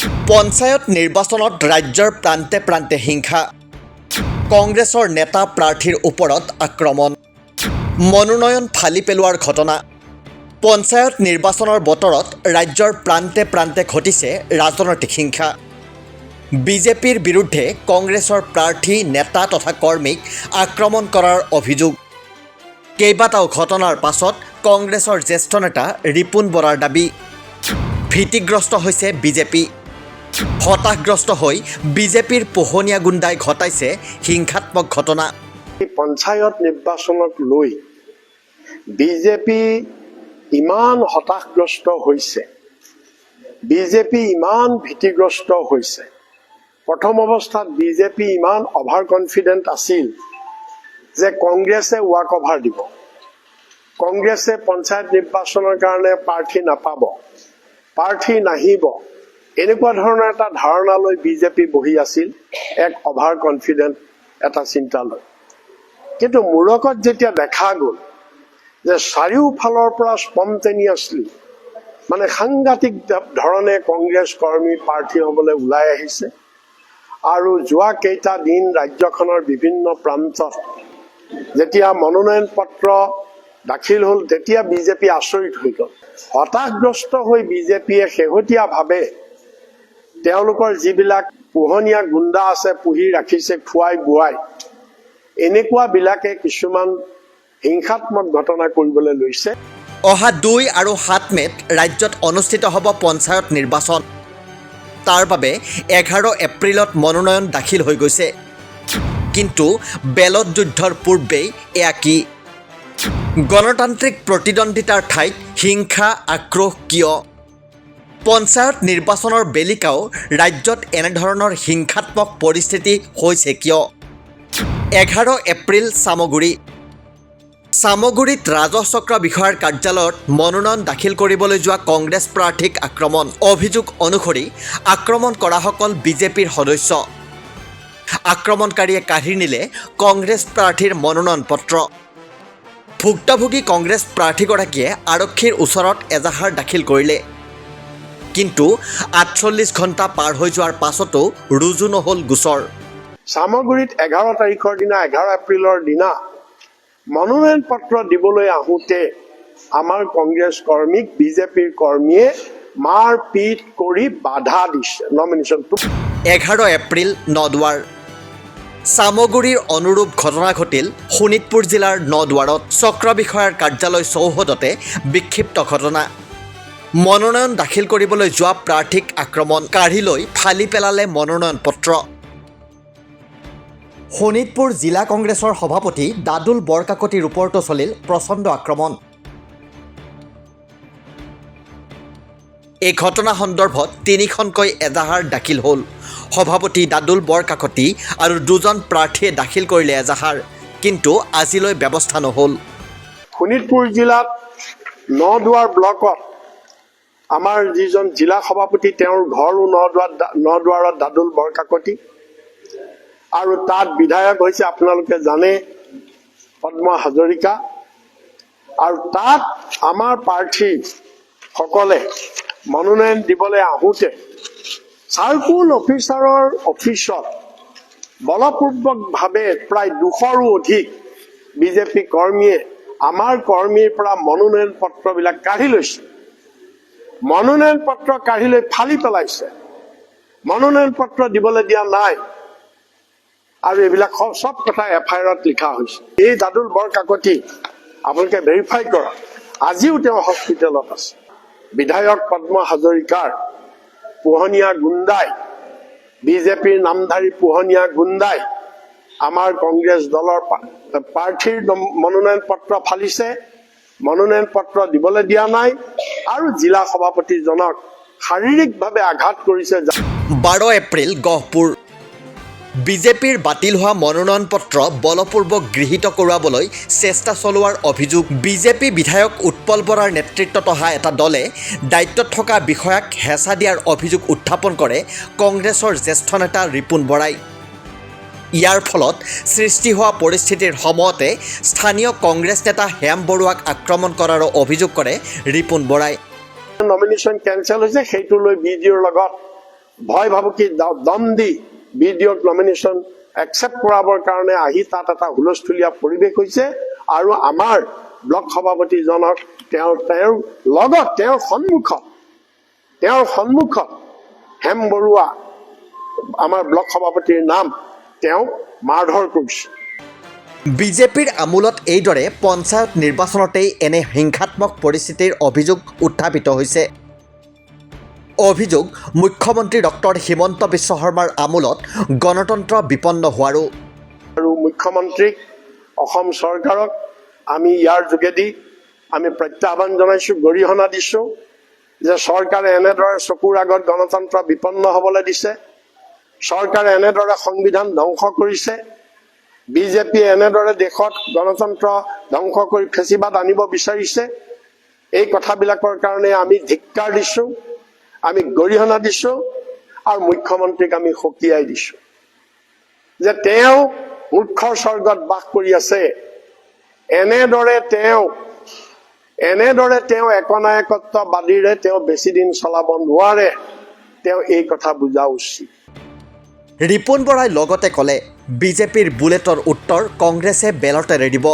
পঞ্চায়ত নিৰ্বাচনত ৰাজ্যৰ প্ৰান্তে প্ৰান্তে হিংসা কংগ্ৰেছৰ নেতা প্ৰাৰ্থীৰ ওপৰত আক্ৰমণ মনোনয়ন ফালি পেলোৱাৰ ঘটনা পঞ্চায়ত নিৰ্বাচনৰ বতৰত ৰাজ্যৰ প্ৰান্তে প্ৰান্তে ঘটিছে ৰাজনৈতিক হিংসা বিজেপিৰ বিৰুদ্ধে কংগ্ৰেছৰ প্ৰাৰ্থী নেতা তথা কৰ্মীক আক্ৰমণ কৰাৰ অভিযোগ কেইবাটাও ঘটনাৰ পাছত কংগ্ৰেছৰ জ্যেষ্ঠ নেতা ৰিপুণ বৰাৰ দাবী ভীতিগ্ৰস্ত হৈছে বিজেপি হতাশগ্ৰস্ত হৈ বিজেপিৰ পোহনীয়া গুণ্ডাই ঘটাইছে হিংসাত্মক ঘটনা পঞ্চায়ত নিৰ্বাচনক লৈ বিজেপি ইমান হতাশগ্ৰস্ত হৈছে বিজেপি ইমান ভীতিগ্ৰস্ত হৈছে প্ৰথম অৱস্থাত বিজেপি ইমান অভাৰ কনফিডেন্ট আছিল যে কংগ্ৰেছে ৱাক অভাৰ দিব কংগ্ৰেছে পঞ্চায়ত নিৰ্বাচনৰ কাৰণে প্ৰাৰ্থী নাপাব প্ৰাৰ্থী নাহিব এনেকুৱা ধৰণৰ এটা ধাৰণালৈ বিজেপি বহি আছিল এক অভাৰ কনফিডেন্ট এটা চিন্তালৈ কিন্তু মূৰকত যেতিয়া দেখা গ'ল যে চাৰিওফালৰ পৰা স্পন্টেনিয়াছলি মানে সাংঘাতিক ধৰণে কংগ্ৰেছ কৰ্মী প্ৰাৰ্থী হ'বলৈ ওলাই আহিছে আৰু যোৱা কেইটা দিন ৰাজ্যখনৰ বিভিন্ন প্ৰান্তত যেতিয়া মনোনয়ন পত্ৰ দাখিল হ'ল তেতিয়া বিজেপি আচৰিত হৈ গ'ল হতাশগ্ৰস্ত হৈ বিজেপিয়ে শেহতীয়াভাৱে তেওঁলোকৰ যিবিলাক পোহনীয়া গুণ্ডা আছে পুহি ৰাখিছে খুৱাই বুৱাই এনেকুৱা বিলাকে কিছুমান হিংসাত্মক ঘটনা কৰিবলৈ লৈছে অহা 2 আৰু 7 মেত ৰাজ্যত অনুষ্ঠিত হ'ব পঞ্চায়ত নিৰ্বাচন তাৰ বাবে 11 এপ্ৰিলত মনোনয়ন দাখিল হৈ গৈছে কিন্তু বেলট যুদ্ধৰ পূৰ্বেই এয়া কি গণতান্ত্ৰিক প্ৰতিদ্বন্দ্বিতাৰ ঠাইত হিংসা আক্ৰোশ কিয় পঞ্চায়ত নিৰ্বাচনৰ বেলিকাও ৰাজ্যত এনেধৰণৰ হিংসাত্মক পৰিস্থিতি হৈছে কিয় 11 এপ্ৰিল চামগুৰিত ৰাজহ চক্ৰ বিষয়াৰ কাৰ্যালয়ত মনোনয়ন দাখিল কৰিবলৈ যোৱা কংগ্ৰেছ প্ৰাৰ্থীক আক্ৰমণ অভিযোগ অনুসৰি আক্ৰমণ কৰাসকল বিজেপিৰ সদস্য আক্ৰমণকাৰীয়ে কাঢ়ি নিলে কংগ্ৰেছ প্ৰাৰ্থীৰ মনোনয়ন পত্ৰ ভুক্তভোগী কংগ্ৰেছ প্ৰাৰ্থীগৰাকীয়ে আৰক্ষীৰ ওচৰত এজাহাৰ দাখিল কৰিলে কিন্তু 48 ঘণ্টা পাৰ হৈ যোৱাৰ পাছতো ৰুজু নহ'ল গোচৰ চামগুৰিত 11 তাৰিখৰ দিনা 11 এপ্ৰিলৰ দিনা মনোনয়ন পত্ৰ দিবলৈ আহোঁতে আমাৰ কংগ্ৰেছ কৰ্মীক বিজেপিৰ কৰ্মীয়ে মাৰ পিট কৰি বাধা দিছে নমিনেশ্যনটো 11 এপ্ৰিল নদুৱাৰ চামগুৰিৰ অনুৰূপ ঘটনা ঘটিল শোণিতপুৰ জিলাৰ নদুৱাৰত চক্ৰ বিষয়াৰ কাৰ্যালয় চৌহদতে বিক্ষিপ্ত ঘটনা মনোনয়ন দাখিল কৰিবলৈ যোৱা প্ৰাৰ্থীক আক্ৰমণ কাঢ়ি লৈ ফালি পেলালে মনোনয়ন পত্ৰ শোণিতপুৰ জিলা কংগ্ৰেছৰ সভাপতি দাদুল বৰকাকতিৰ ওপৰতো চলিল প্ৰচণ্ড আক্ৰমণ এই ঘটনা সন্দৰ্ভত 3খনকৈ এজাহাৰ দাখিল হ'ল সভাপতি দাদুল বৰকাকতি আৰু 2জন প্ৰাৰ্থীয়ে দাখিল কৰিলে এজাহাৰ কিন্তু আজিলৈ ব্যৱস্থা নহ'ল শোণিতপুৰ জিলাত নদুৱাৰ ব্লকত আমাৰ যিজন জিলা সভাপতি তেওঁৰ ঘৰো নদুৱাৰত দাদুল বৰকাকতি আৰু তাত বিধায়ক হৈছে আপোনালোকে জানে পদ্ম হাজৰিকা আৰু তাত আমাৰ প্ৰাৰ্থীসকলে মনোনয়ন দিবলৈ আহোঁতে চাৰ্কুল অফিচাৰৰ অফিচত বলপূৰ্বকভাৱে প্ৰায় 200ৰো অধিক বিজেপি কৰ্মীয়ে আমাৰ কৰ্মীৰ পৰা মনোনয়ন পত্ৰবিলাক কাঢ়ি লৈছে মনোনয়ন পত্ৰ কাঢ়ি লৈ ফালি পেলাইছে মনোনয়ন পত্ৰ দিবলৈ দিয়া নাই আৰু এইবিলাক সব কথা এফআইআৰত লিখা হৈছে এই দাদুল বৰকাকতি আপোনালোকে ভেৰিফাই কৰক আজিও তেওঁ হস্পিটেলত আছে বিধায়ক পদ্ম হাজৰিকাৰ পোহনীয়া গুণ্ডাই বিজেপিৰ নামধাৰী পোহনীয়া গুণ্ডাই আমাৰ কংগ্ৰেছ দলৰ প্ৰাৰ্থীৰ মনোনয়ন পত্ৰ ফালিছে মনোনয়ন পত্ৰ দিবলৈ দিয়া নাই আৰু জিলা সভাপতিজনক শাৰীৰিকভাৱে আঘাত কৰিছে 12 এপ্ৰিল গহপুৰ বিজেপিৰ বাতিল হোৱা মনোনয়ন পত্ৰ বলপূৰ্বক গৃহীত কৰোৱাবলৈ চেষ্টা চলোৱাৰ অভিযোগ বিজেপি বিধায়ক উৎপল বৰাৰ নেতৃত্বত অহা এটা দলে দায়িত্বত থকা বিষয়াক হেঁচা দিয়াৰ অভিযোগ উত্থাপন কৰে কংগ্ৰেছৰ জ্যেষ্ঠ নেতা ৰিপুণ বৰাই ইয়াৰ ফলত সৃষ্টি হোৱা পৰিস্থিতিৰ সময়তে স্থানীয় কংগ্ৰেছ নেতা হেম বৰুৱাক আক্ৰমণ কৰাৰো অভিযোগ কৰে ৰিপুণ বৰাই নমিনেশ্যন কেঞ্চেল হৈছে সেইটো লৈ বিডিঅ'ৰ লগত ভয় ভাবুকি দম দি BDOক নমিনেশ্যন একচেপ্ট কৰাবৰ কাৰণে আহি তাত এটা হুলস্থুলীয়া পৰিৱেশ হৈছে আৰু আমাৰ ব্লক সভাপতিজনক তেওঁৰ লগত তেওঁৰ সন্মুখত হেম বৰুৱা আমাৰ ব্লক সভাপতিৰ নাম তেওঁ মাৰধৰ কৰিছে। বিজেপিৰ আমোলত এইদৰে পঞ্চায়ত নিৰ্বাচনতেই এনে হিংসাত্মক পৰিস্থিতিৰ অভিযোগ উত্থাপিত হৈছে। অভিযোগ মুখ্যমন্ত্ৰী ডক্টৰ হিমন্ত বিশ্ব শৰ্মাৰ আমোলত গণতন্ত্ৰ বিপন্ন হোৱাৰো। আৰু মুখ্যমন্ত্ৰীক অসম চৰকাৰক আমি ইয়াৰ যোগেদি আমি প্ৰত্যাহ্বান জনাইছোঁ, গৰিহণা দিছোঁ যে চৰকাৰে এনেদৰে চকুৰ আগত গণতন্ত্ৰ বিপন্ন হ'বলৈ দিছে, চৰকাৰে এনেদৰে সংবিধান ধ্বংস কৰিছে, বিজেপিয়ে এনেদৰে দেশত গণতন্ত্ৰ ধ্বংস কৰি ফেচিবাদ আনিব বিচাৰিছে। এই কথাবিলাকৰ কাৰণে আমি ধিক্কাৰ দিছোঁ, আমি গৰিহণা দিছোঁ আৰু মুখ্যমন্ত্ৰীক আমি সকীয়াই দিছোঁ যে তেওঁ মূৰ্খৰ স্বৰ্গত বাস কৰি আছে। এনেদৰে তেওঁ একনায়কত্ববাদীৰে তেওঁ বেছি দিন চলাব নোৱাৰে। তেওঁ এই কথা বুজা উচিত। ৰিপুণ বৰাই লগতে ক'লে, বিজেপিৰ বুলেটৰ উত্তৰ কংগ্ৰেছে বেলতেৰে দিব।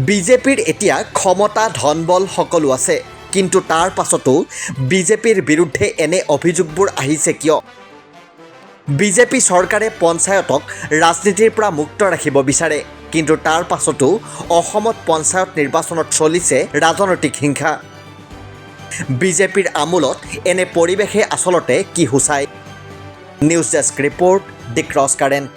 বিজেপিৰ এতিয়া ক্ষমতা ধনবল সকলো আছে, কিন্তু তাৰ পাছতো বিজেপিৰ বিৰুদ্ধে এনে অভিযোগবোৰ আহিছে কিয়? বিজেপি চৰকাৰে পঞ্চায়তক ৰাজনীতিৰ পৰা মুক্ত ৰাখিব বিচাৰে, কিন্তু তাৰ পাছতো অসমত পঞ্চায়ত নিৰ্বাচনত চলিছে ৰাজনৈতিক হিংসা। বিজেপিৰ আমোলত এনে পৰিৱেশে আচলতে কি সূচায়? নিউজ ডেস্ক ৰিপৰ্ট, দি ক্ৰছ কাৰেণ্ট।